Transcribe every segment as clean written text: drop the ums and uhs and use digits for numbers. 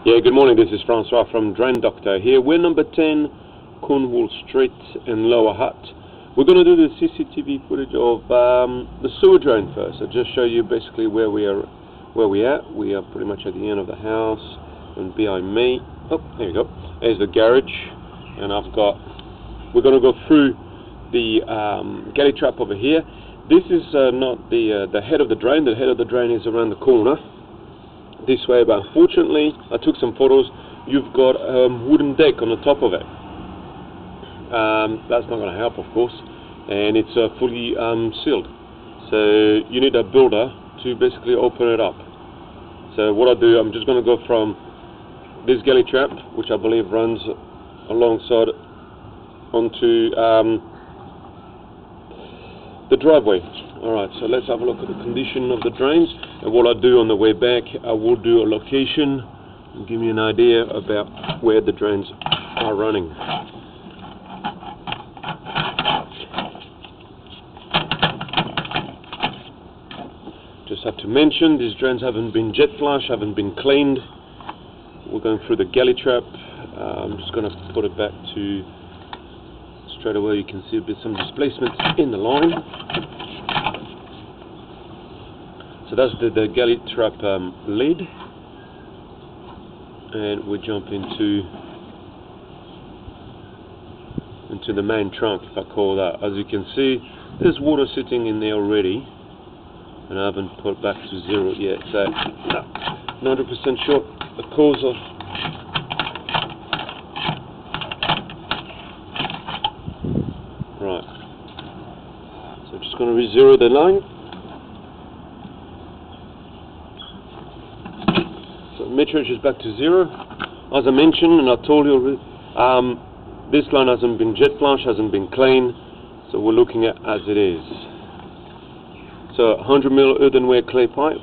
Yeah, good morning. This is Francois from Drain Doctor here. We're number 10, Cornwall Street in Lower Hutt. We're going to do the CCTV footage of the sewer drain first. I'll just show you basically where we are. We are pretty much at the end of the house, and behind me, oh, there you go. There's the garage, and we're going to go through the galley trap over here. This is not the head of the drain. The head of the drain is around the corner this way, but unfortunately I took some photos. You've got a wooden deck on the top of it. That's not going to help, of course, and it's fully sealed, so you need a builder to basically open it up. So what I do, I'm just going to go from this galley trap, which I believe runs alongside onto the driveway. Alright, so let's have a look at the condition of the drains, and what I do on the way back, I will do a location and give you an idea about where the drains are running. Just have to mention, these drains haven't been jet flushed, haven't been cleaned. We're going through the galley trap. I'm just going to put it back to straight away. You can see a bit some displacement in the line. So that's the galley trap lid, and we jump into the main trunk, if I call that. As you can see, there's water sitting in there already, and I haven't put back to zero yet. So 90% sure the cause of right. So I'm just going to re-zero the line. Meterage is back to zero. As I mentioned, and I told you, this line hasn't been jet flush, hasn't been cleaned, so we're looking at as it is. So 100 ml earthenware clay pipe.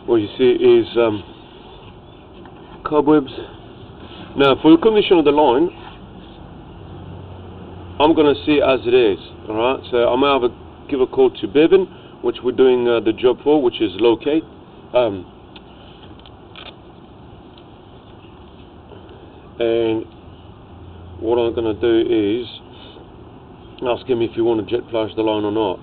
What you see is cobwebs. Now, for the condition of the line, I'm going to see as it is. All right, so I'm going to give a call to Bevan, which we're doing the job for, which is locate. And what I'm going to do is ask him if you want to jet flush the line or not.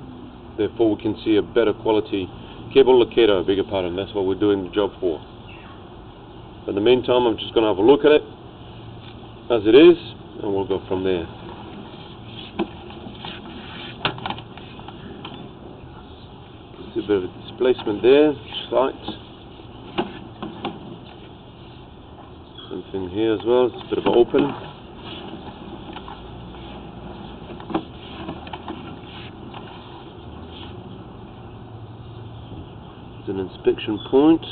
Therefore, we can see a better quality cable locator. I beg your pardon. That's what we're doing the job for. But in the meantime, I'm just going to have a look at it as it is, and we'll go from there. A bit of a displacement there, slight. Something here as well, it's a bit of an open. It's an inspection point.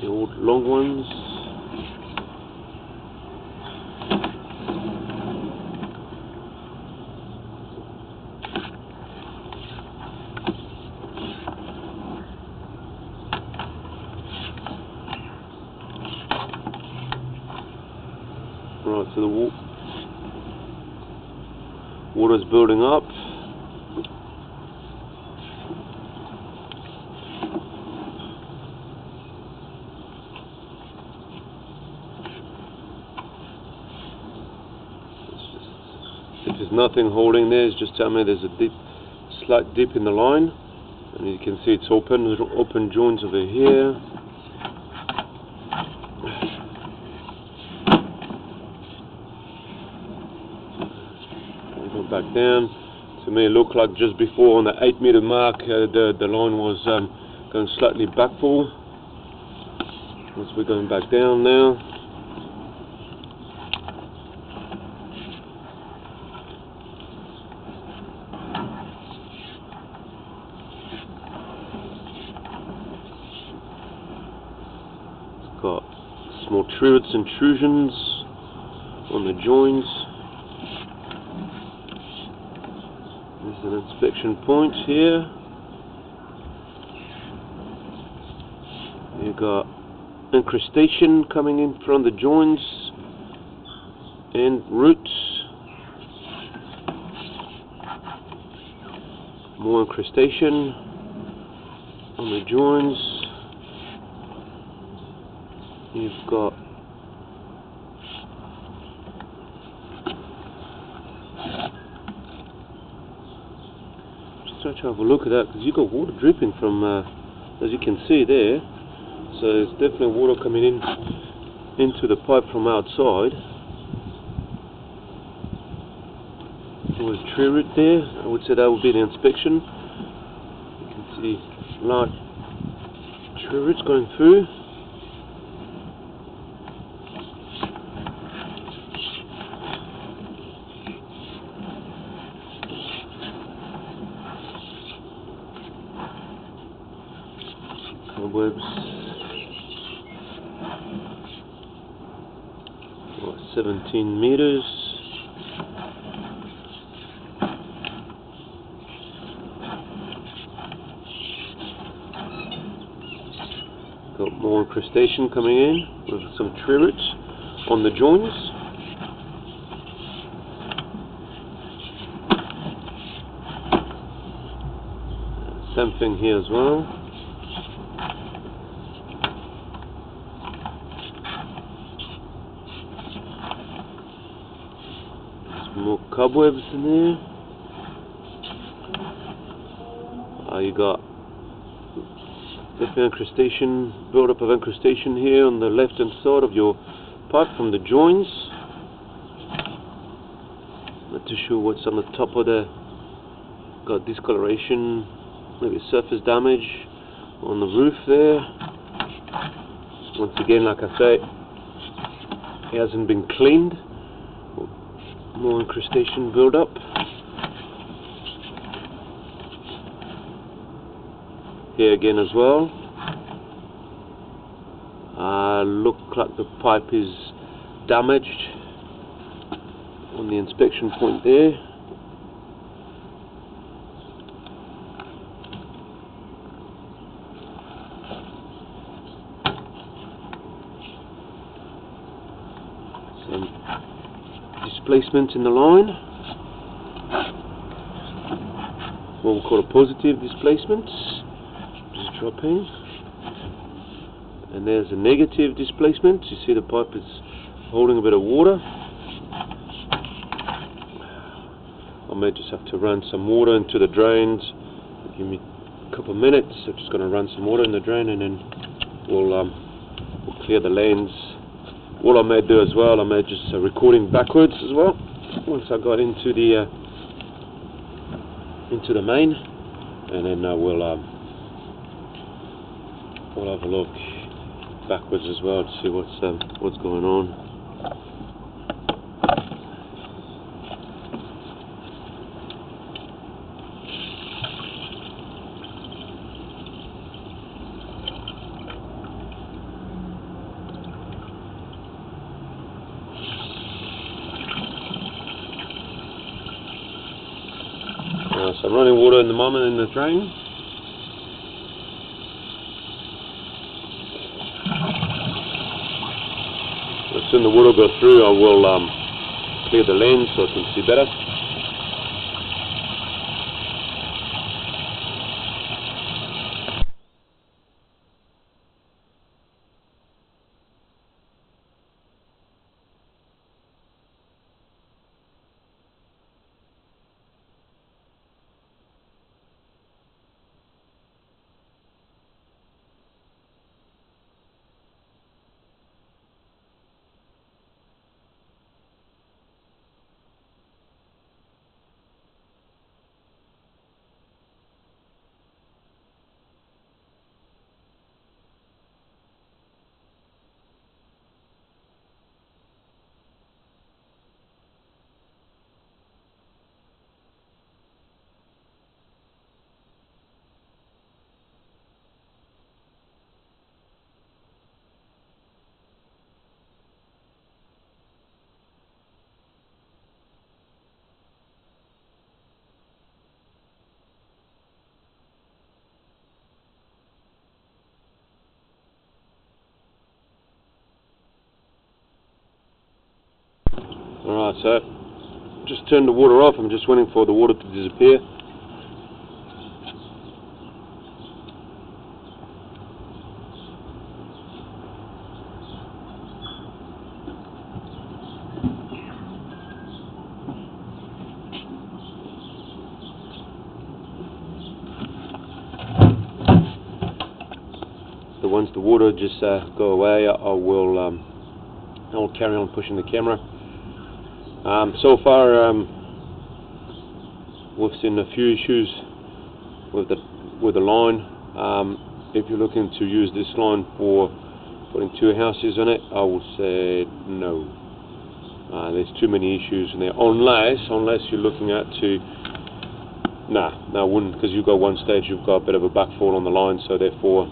The old long ones. Right, so the water's building up. If there's nothing holding there, just tell me there's a slight dip in the line, and you can see it's open. Little open joints over here. Back down. To me, it looked like just before on the 8-meter mark, the line was going slightly back full. As we're going back down now. It's got small trivets intrusions on the joints. There's an inspection point here. You've got incrustation coming in from the joints and roots. More incrustation on the joins. You've got just try to have a look at that, because you've got water dripping from, as you can see there. So it's definitely water coming in into the pipe from outside. There was tree root there. I would say that would be the inspection. You can see large tree roots going through. Cobwebs. 17 meters. Got more incrustation coming in with some tree roots on the joins. Same thing here as well. More cobwebs in there. You got definitely incrustation, build up of incrustation here on the left hand side of your pipe from the joins. Not too sure what's on the top of the, got discoloration, maybe surface damage on the roof there. Once again, like I say, it hasn't been cleaned. More incrustation build up. Here again as well. Look like the pipe is damaged on the inspection point there. Some displacement in the line. What we call a positive displacement. Just dropping. And there's a negative displacement. You see the pipe is holding a bit of water. I may just have to run some water into the drains. Give me a couple of minutes. I'm just going to run some water in the drain, and then we'll clear the lanes. What I may do as well, I may just recording backwards as well. Once I got into the main, and then we'll have a look backwards as well to see what's going on. So I'm running water in the moment in the drain. As soon as the water goes through, I will clear the lens so I can see better. Alright, so just turned the water off. I'm just waiting for the water to disappear. once the water just go away, I will carry on pushing the camera. So far we've seen a few issues with the line. If you're looking to use this line for putting 2 houses on it, I would say no. There's too many issues in there, unless you're looking at to no, I wouldn't, because you've got one stage, you've got a bit of a backfall on the line, so therefore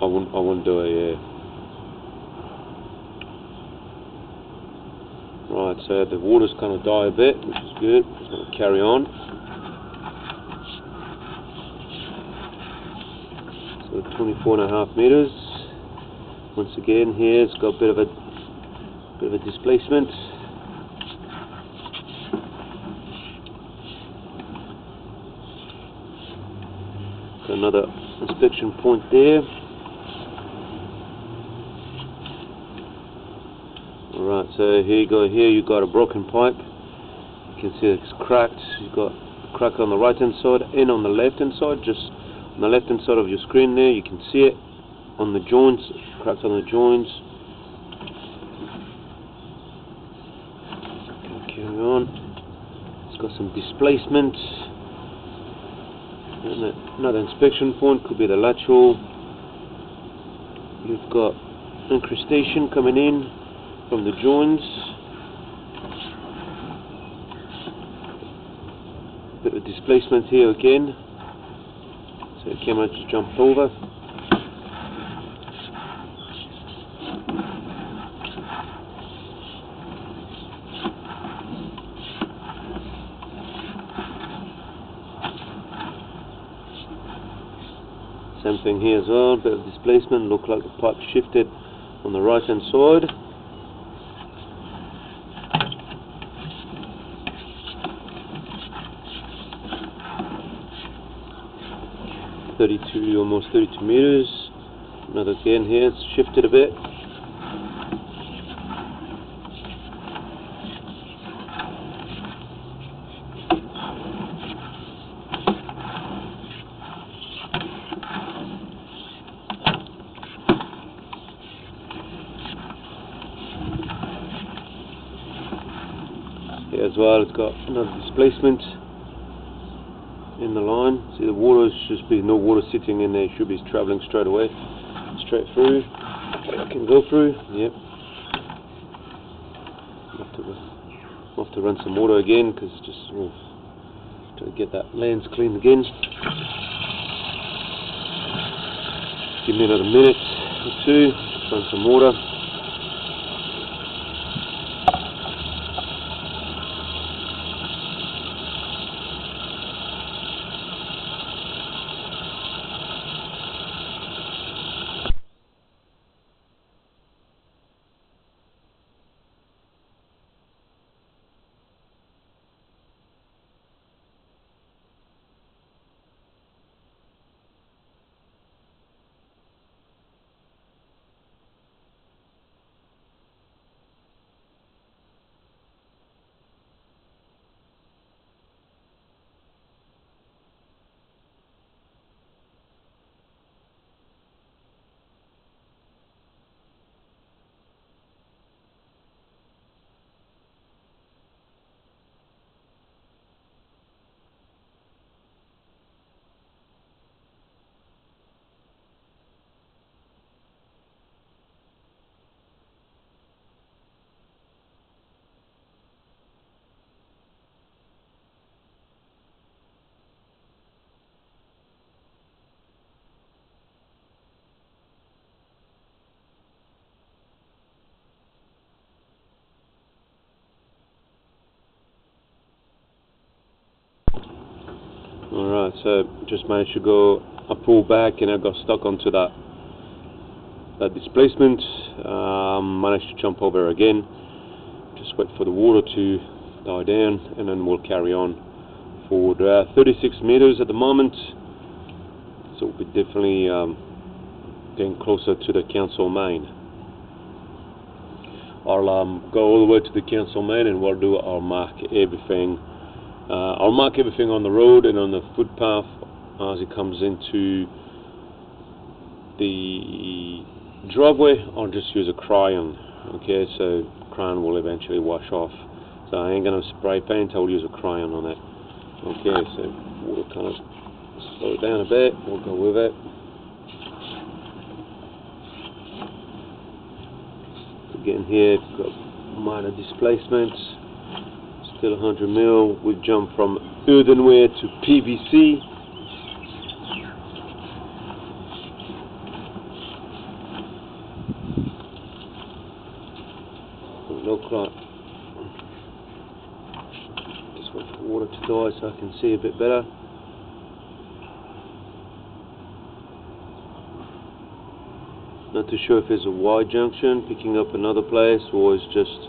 I wouldn't do it. Yeah. Right, so the water's kind of died a bit, which is good. Just going to carry on. So 24.5 meters. Once again, here it's got a bit of a displacement. Got another inspection point there. Alright, so here you go. Here you got a broken pipe. You can see it's cracked. You've got a crack on the right hand side and on the left hand side. Just on the left hand side of your screen there, you can see it on the joints, cracks on the joints. Okay, carry on. It's got some displacement. And another inspection point could be the lateral. You've got incrustation coming in from the joints. Bit of displacement here again. So the camera just jumped over. Same thing here as well, bit of displacement, look like the pipe shifted on the right hand side. Almost 32 meters. Another again here, it's shifted a bit. Here as well, it's got another displacement in the line. See, the water should be no water sitting in there, it should be travelling straight away, straight through. Okay, I can go through. Yep. I'll have to run some water again because just trying to get that lens clean again. Give me another minute or two. Just run some water. Alright, so just managed to go, I pulled back and I got stuck onto that displacement. Managed to jump over again. Just wait for the water to die down and then we'll carry on forward. 36 meters at the moment, so we'll be definitely getting closer to the council main. I'll go all the way to the council main and we'll do our mark everything. I'll mark everything on the road and on the footpath as it comes into the driveway, I'll just use a crayon. Okay, so crayon will eventually wash off. So I ain't gonna spray paint, I'll use a crayon on it. Okay, so we'll kind of slow it down a bit, we'll go with it. Again here, got minor displacements, still 100mm. We've jumped from earthenware to PVC. Look like just wait for water to dry so I can see a bit better. Not too sure if there's a Y junction picking up another place, or it's just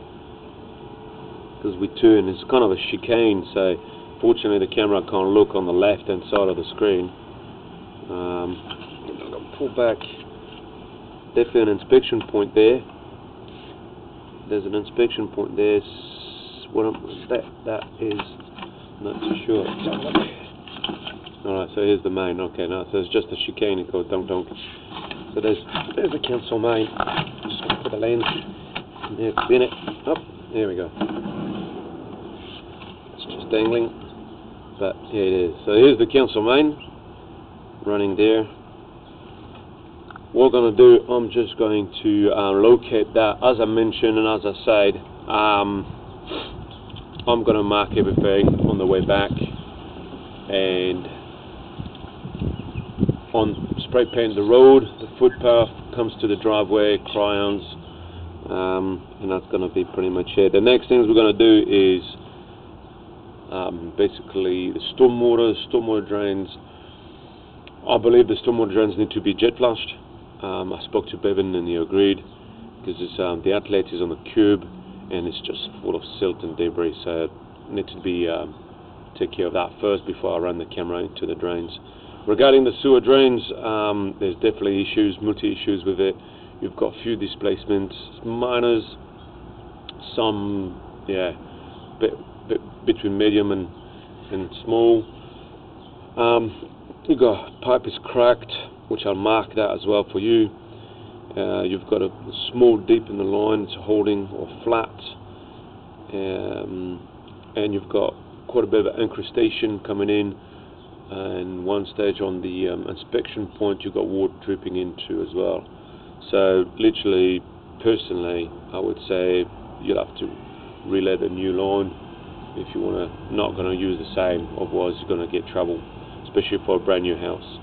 because we turn. It's kind of a chicane, so fortunately the camera can't look on the left hand side of the screen. I'm going to pull back. Definitely an inspection point there. There's an inspection point there. That is not too sure. Alright, so here's the main. Okay, now so it's just a chicane called donk donk. So there's the council main. Just going to put the lens in there to spin it. Up, there we go. It's just dangling, but here it is. So here's the council main running there. What we're going to do, I'm just going to locate that, as I mentioned and as I said. I'm going to mark everything on the way back, and on spray paint the road, the footpath comes to the driveway, crayons, and that's going to be pretty much it. The next things we're going to do is basically the stormwater drains. I believe the stormwater drains need to be jet flushed. I spoke to Bevan and he agreed, because it's, the outlet is on the curb and it's just full of silt and debris, so I need to be take care of that first before I run the camera into the drains. Regarding the sewer drains, there's definitely issues, multi-issues with it. You've got a few displacements, minors, some, yeah, bit between medium and small. You've got pipe is cracked, which I'll mark that as well for you. You've got a small dip in the line, it's holding or flat, and you've got quite a bit of incrustation coming in. And one stage on the inspection point, you've got water dripping into as well. So literally, personally, I would say you'll have to relay the new line if you not going to use the same, otherwise you're going to get trouble, especially for a brand new house.